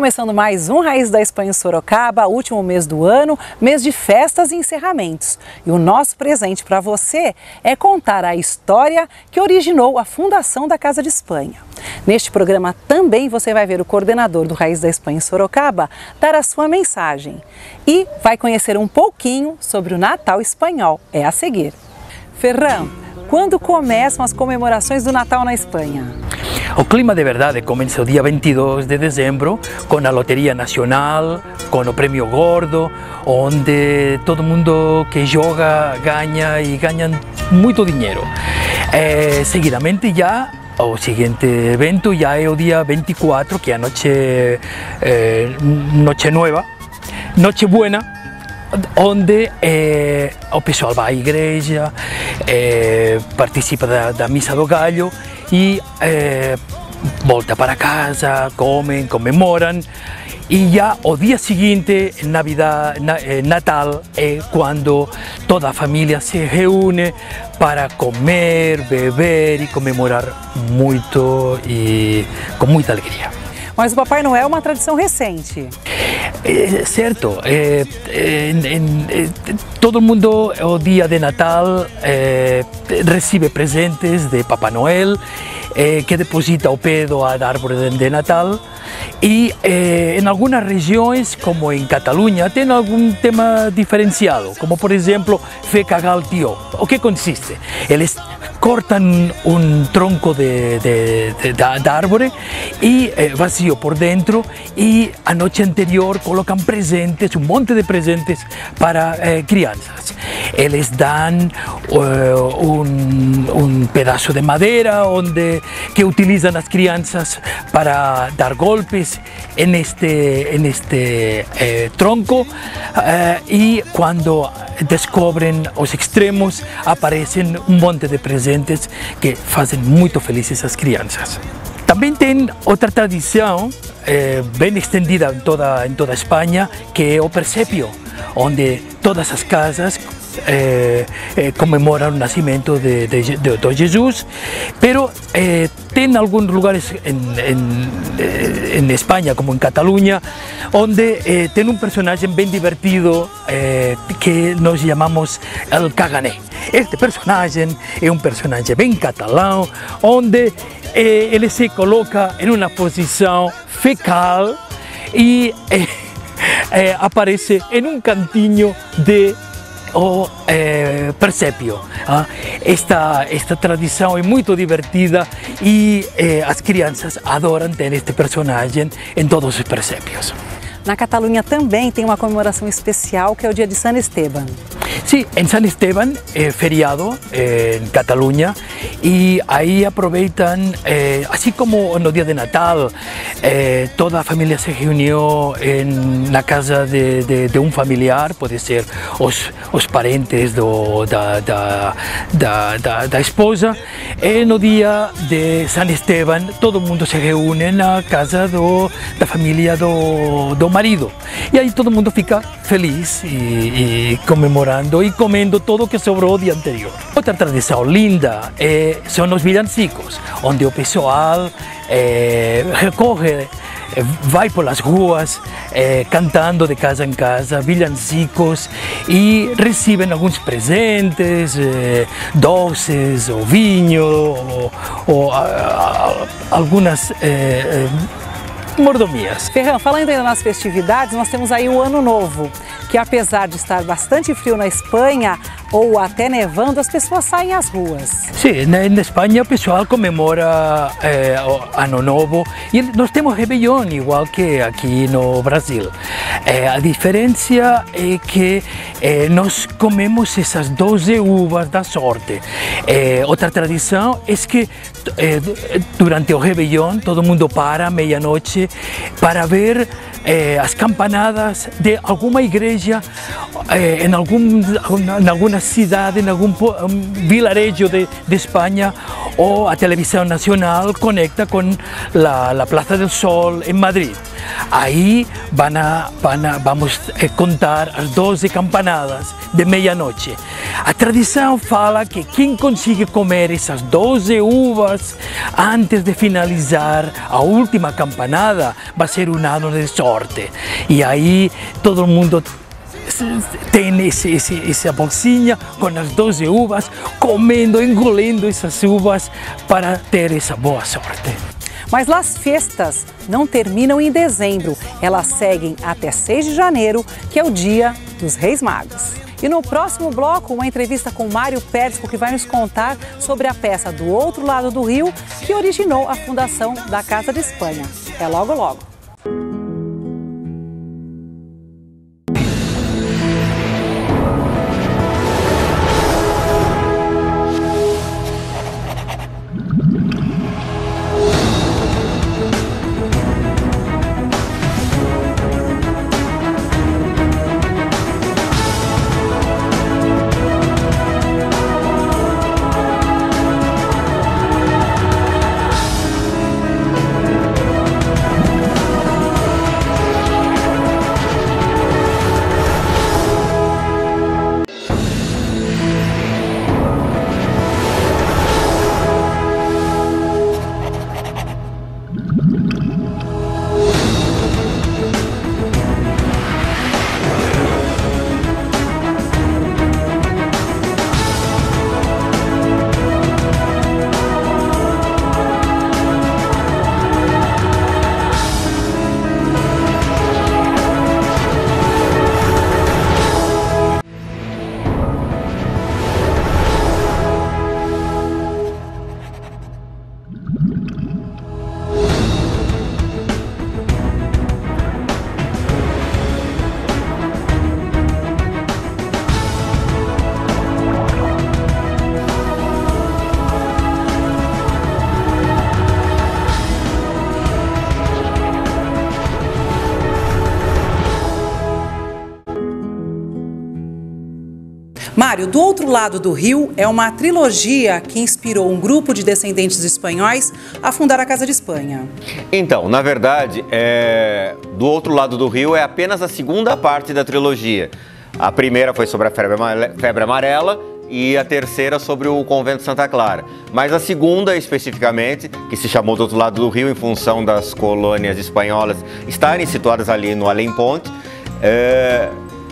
começando mais um Raiz da Espanha em Sorocaba, último mês do ano, mês de festas e encerramentos. E o nosso presente para você é contar a história que originou a fundação da Casa de Espanha. Neste programa também você vai ver o coordenador do Raiz da Espanha em Sorocaba dar a sua mensagem. E vai conhecer um pouquinho sobre o Natal espanhol. É a seguir. Ferran, quando começam as comemorações do Natal na Espanha? O clima de verdade começa o dia 22 de dezembro com a Loteria Nacional, com o Prêmio Gordo, onde todo mundo que joga ganha e ganha muito dinheiro. Seguidamente já o seguinte evento já é o dia 24, que é a Noche Buena, onde o pessoal vai à igreja, participa da Missa do Gallo e volta para casa, comem, comemoram. E já o dia seguinte, Natal, é quando toda a família se reúne para comer, beber e comemorar muito e com muita alegria. Mas o Papai Noel é uma tradição recente. Certo, todo mundo o dia de Natal recebe presentes de Papai Noel, que deposita ao pé da árvore de Natal. E em algumas regiões, como em Catalunha, tem algum tema diferenciado, como por exemplo, Fer cagar el tio. O que consiste? Eles cortam um tronco da árvore e vazio por dentro, e a noite anterior colocam presentes, um monte de presentes para crianças. Eles dão um pedaço de madeira que utilizam as crianças para dar golpes neste tronco, e quando descobrem os extremos aparecem um monte de presentes que fazem muito felizes as crianças. Também tem outra tradição bem estendida em toda a Espanha, que é o presépio, onde todas as casas comemoram o nascimento de Jesus, pero tem alguns lugares em Espanha, como em Catalunha, onde tem um personagem bem divertido que nós chamamos el caganer. Este personagem é um personagem bem catalão, onde ele se coloca em uma posição fecal e aparece em um cantinho o presépio. Esta tradição é muito divertida e as crianças adoram ter este personagem em todos os presépios. Na Catalunha também tem uma comemoração especial, que é o dia de San Esteban. Sim, em San Esteban é feriado em Catalunha, e aí aproveitam, assim como no dia de Natal, toda a família se reuniu na casa de um familiar, pode ser os parentes da esposa, e no dia de San Esteban todo mundo se reúne na casa da família do marido, e aí todo mundo fica feliz e comemorando e comendo tudo que sobrou o dia anterior. Outra tradição linda são os villancicos, onde o pessoal vai pelas ruas cantando de casa em casa villancicos e recebem alguns presentes, doces, ou vinho, ou algumas mordomias. Ferran, falando ainda nas festividades, nós temos aí o Ano Novo, que apesar de estar bastante frio na Espanha, ou até nevando, as pessoas saem às ruas. Sim, na Espanha o pessoal comemora o Ano Novo, e nós temos Réveillon igual que aqui no Brasil. A diferença é que nós comemos essas 12 uvas da sorte. Outra tradição é que durante o Réveillon todo mundo para à meia-noite para ver as campanadas de alguma igreja em alguma cidade, em algum vilarejo de Espanha, ou a televisão nacional conecta com a Plaza del Sol em Madrid. Aí vamos contar as 12 campanadas de meia-noite. A tradição fala que quem consegue comer essas 12 uvas antes de finalizar a última campanada vai ser um ano de sorte. E aí todo mundo tem essa bolsinha com as 12 uvas, comendo, engolindo essas uvas para ter essa boa sorte. Mas as festas não terminam em dezembro, elas seguem até 6 de janeiro, que é o dia dos Reis Magos. E no próximo bloco, uma entrevista com Mário Pérsco, que vai nos contar sobre a peça Do Outro Lado do Rio, que originou a fundação da Casa de Espanha. É logo, logo. Mário, Do Outro Lado do Rio é uma trilogia que inspirou um grupo de descendentes espanhóis a fundar a Casa de Espanha. Então, na verdade, Do Outro Lado do Rio é apenas a segunda parte da trilogia. A primeira foi sobre a febre amarela e a terceira sobre o convento de Santa Clara. Mas a segunda, especificamente, que se chamou Do Outro Lado do Rio em função das colônias espanholas estarem situadas ali no Além-Ponte,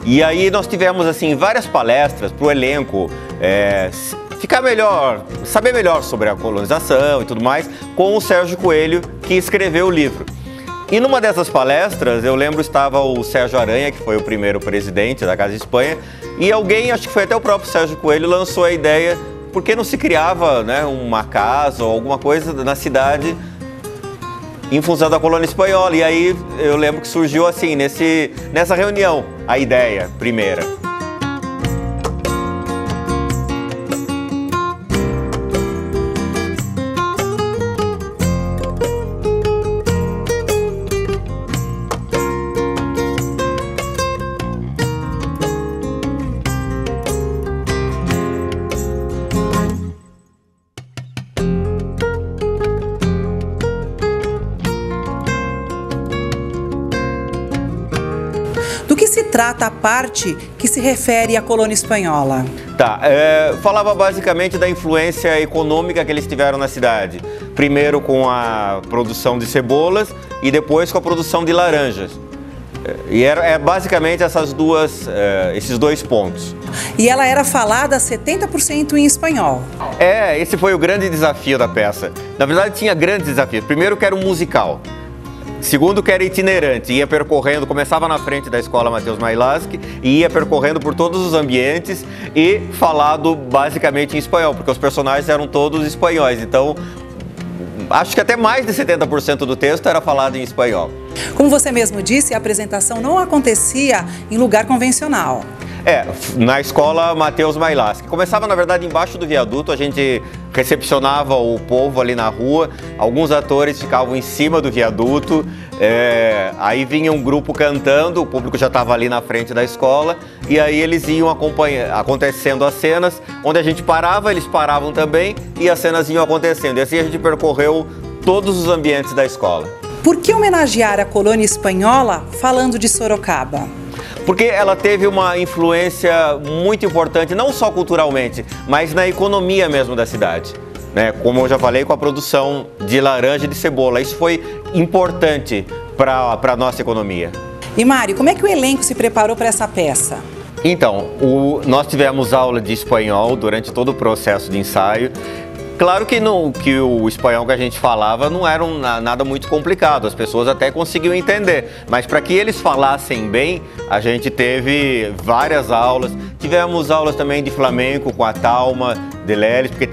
e aí nós tivemos assim várias palestras para o elenco ficar melhor, saber melhor sobre a colonização e tudo mais, com o Sérgio Coelho, que escreveu o livro. E numa dessas palestras, eu lembro, estava o Sérgio Aranha, que foi o primeiro presidente da Casa de Espanha, e alguém, acho que foi até o próprio Sérgio Coelho, lançou a ideia, por que não se criava, né, uma casa ou alguma coisa na cidade em função da colônia espanhola. E aí eu lembro que surgiu assim, nessa reunião, a ideia primeira. Trata a parte que se refere à colônia espanhola. Tá, falava basicamente da influência econômica que eles tiveram na cidade. Primeiro com a produção de cebolas e depois com a produção de laranjas. E é basicamente esses dois pontos. E ela era falada 70% em espanhol. Esse foi o grande desafio da peça. Na verdade tinha grandes desafios. Primeiro que era um musical. Segundo, que era itinerante, ia percorrendo, começava na frente da escola Mateus Mailaschi e ia percorrendo por todos os ambientes e falado basicamente em espanhol, porque os personagens eram todos espanhóis, então acho que até mais de 70% do texto era falado em espanhol. Como você mesmo disse, a apresentação não acontecia em lugar convencional. Na escola Mateus Mailas, que começava, na verdade, embaixo do viaduto. A gente recepcionava o povo ali na rua, alguns atores ficavam em cima do viaduto, aí vinha um grupo cantando, o público já estava ali na frente da escola, e aí eles iam acontecendo as cenas, onde a gente parava, eles paravam também, e as cenas iam acontecendo. E assim a gente percorreu todos os ambientes da escola. Por que homenagear a colônia espanhola falando de Sorocaba? Porque ela teve uma influência muito importante, não só culturalmente, mas na economia mesmo da cidade. Né? Como eu já falei, com a produção de laranja e de cebola. Isso foi importante para a nossa economia. E Mário, como é que o elenco se preparou para essa peça? Então, nós tivemos aula de espanhol durante todo o processo de ensaio. Claro que o espanhol que a gente falava não era nada muito complicado, as pessoas até conseguiam entender, mas para que eles falassem bem, a gente teve várias aulas. Tivemos aulas também de flamenco com a Talma de Leles, porque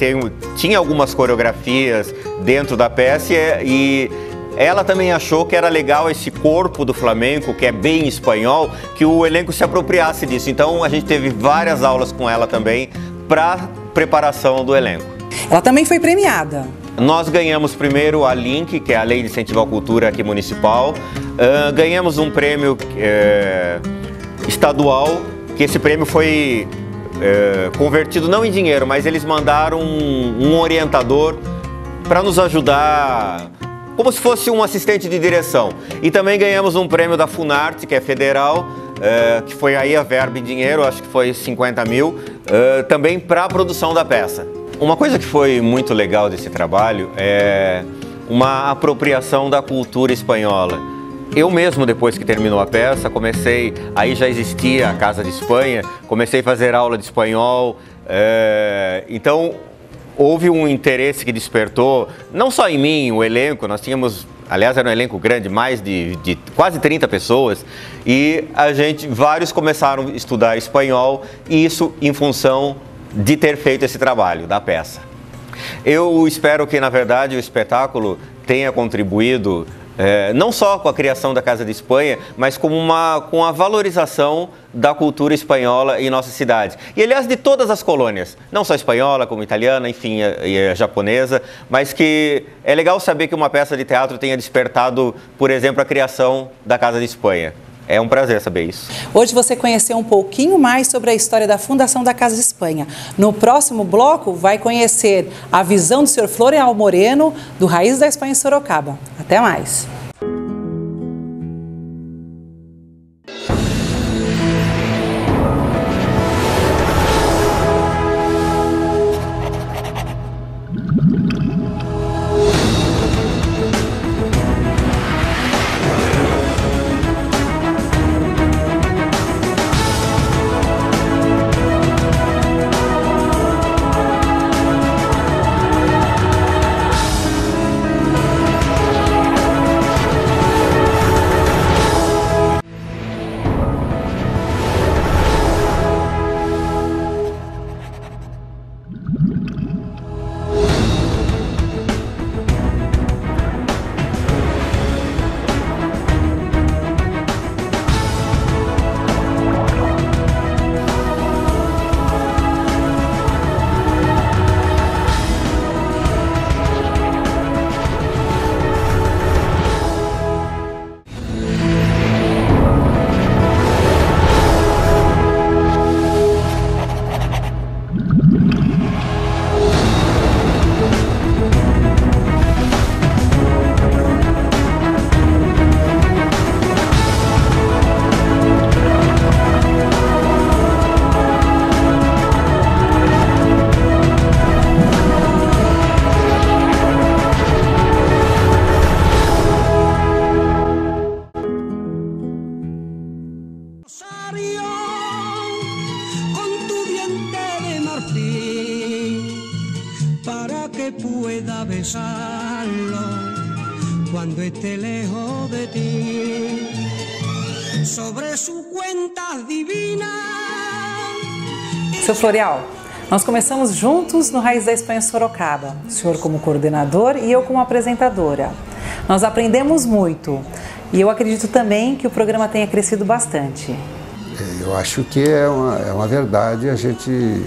tinha algumas coreografias dentro da peça e ela também achou que era legal esse corpo do flamenco, que é bem espanhol, que o elenco se apropriasse disso. Então a gente teve várias aulas com ela também para preparação do elenco. Ela também foi premiada. Nós ganhamos primeiro a LINC, que é a Lei de Incentivo à Cultura aqui municipal. Ganhamos um prêmio estadual, que esse prêmio foi convertido não em dinheiro, mas eles mandaram um orientador para nos ajudar, como se fosse um assistente de direção. E também ganhamos um prêmio da Funarte, que é federal, que foi aí a verba em dinheiro, acho que foi 50 mil, também para a produção da peça. Uma coisa que foi muito legal desse trabalho é uma apropriação da cultura espanhola. Eu mesmo, depois que terminou a peça, aí já existia a Casa de Espanha, comecei a fazer aula de espanhol, então houve um interesse que despertou, não só em mim, o elenco, nós tínhamos, aliás era um elenco grande, mais de quase 30 pessoas, e vários começaram a estudar espanhol, e isso em função de ter feito esse trabalho da peça. Eu espero que, na verdade, o espetáculo tenha contribuído não só com a criação da Casa de Espanha, mas com a valorização da cultura espanhola em nossa cidade. E, aliás, de todas as colônias, não só espanhola, como italiana, enfim, e a japonesa, mas que é legal saber que uma peça de teatro tenha despertado, por exemplo, a criação da Casa de Espanha. É um prazer saber isso. Hoje você conheceu um pouquinho mais sobre a história da fundação da Casa de Espanha. No próximo bloco, vai conhecer a visão do Sr. Florial Moreno, do Raiz da Espanha em Sorocaba. Até mais! pueda besarlo cuando esté lejos de ti. Sobre su cuenta divina. Seu Florial, nós começamos juntos no Raiz da Espanha Sorocaba. O senhor como coordenador e eu como apresentadora. Nós aprendemos muito e eu acredito também que o programa tenha crescido bastante. Eu acho que é uma verdade a gente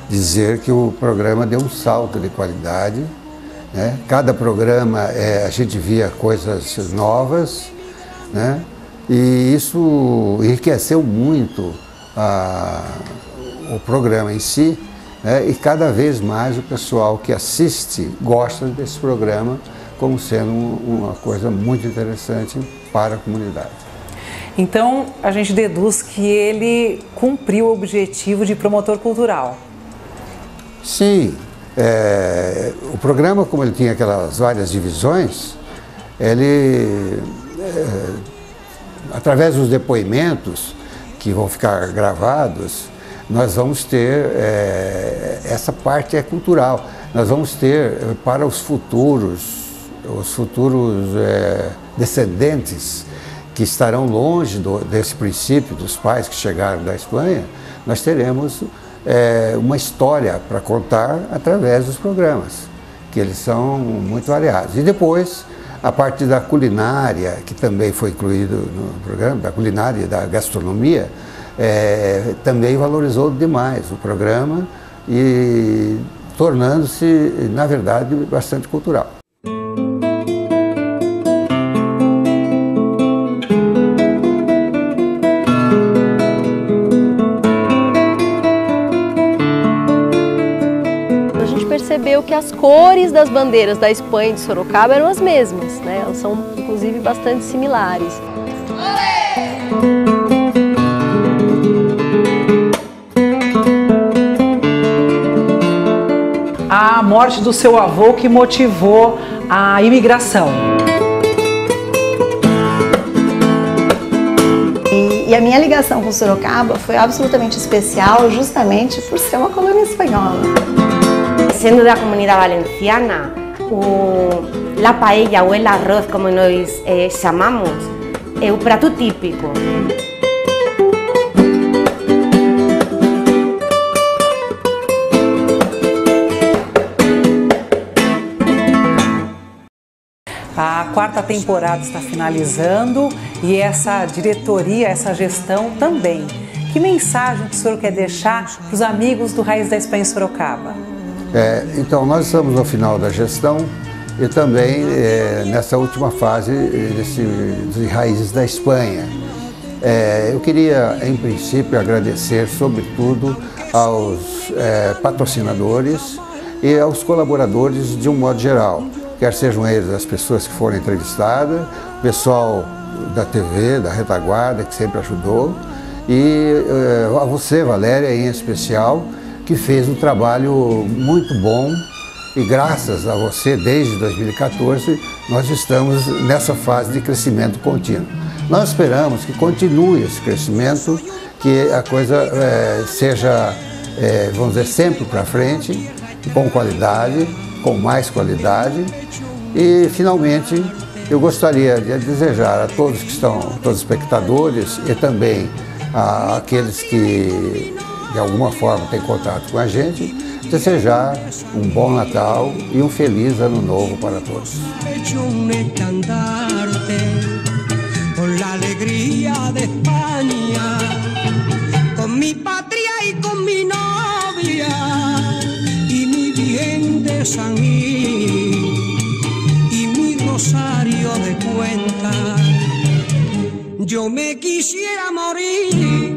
dizer que o programa deu um salto de qualidade, né? Cada programa a gente via coisas novas, né? E isso enriqueceu muito o programa em si, né? E cada vez mais o pessoal que assiste gosta desse programa como sendo uma coisa muito interessante para a comunidade. Então, a gente deduz que ele cumpriu o objetivo de promotor cultural. Sim, o programa, como ele tinha aquelas várias divisões, ele, através dos depoimentos que vão ficar gravados, nós vamos ter, essa parte é cultural, nós vamos ter para os futuros descendentes que estarão longe desse princípio dos pais que chegaram da Espanha, nós teremos uma história para contar através dos programas, que eles são muito variados. E depois, a parte da culinária, que também foi incluído no programa, da culinária e da gastronomia, também valorizou demais o programa e tornando-se, na verdade, bastante cultural. Percebeu que as cores das bandeiras da Espanha e de Sorocaba eram as mesmas, né? Elas são, inclusive, bastante similares. A morte do seu avô que motivou a imigração. E a minha ligação com Sorocaba foi absolutamente especial, justamente por ser uma colônia espanhola. Sendo da comunidade valenciana, la paella ou el arroz, como nós chamamos, é o prato típico. A quarta temporada está finalizando e essa diretoria, essa gestão também. Que mensagem que o senhor quer deixar para os amigos do Raiz da Espanha em Sorocaba? Então, nós estamos no final da gestão e também nessa última fase de Raízes da Espanha. Eu queria, em princípio, agradecer, sobretudo, aos patrocinadores e aos colaboradores de um modo geral, quer sejam eles as pessoas que foram entrevistadas, o pessoal da TV, da retaguarda, que sempre ajudou, e a você, Valéria, em especial, que fez um trabalho muito bom e graças a você, desde 2014, nós estamos nessa fase de crescimento contínuo. Nós esperamos que continue esse crescimento, que a coisa seja, vamos dizer, sempre para frente, com qualidade, com mais qualidade. E, finalmente, eu gostaria de desejar a todos que estão, todos os espectadores e também àqueles que de alguma forma tem contato com a gente, desejar um bom Natal e um feliz Ano Novo para todos. Con la alegría de España, con mi patria y con mi novia y mi bien de San Gil y mi rosario de cuentas. Yo me quisiera morir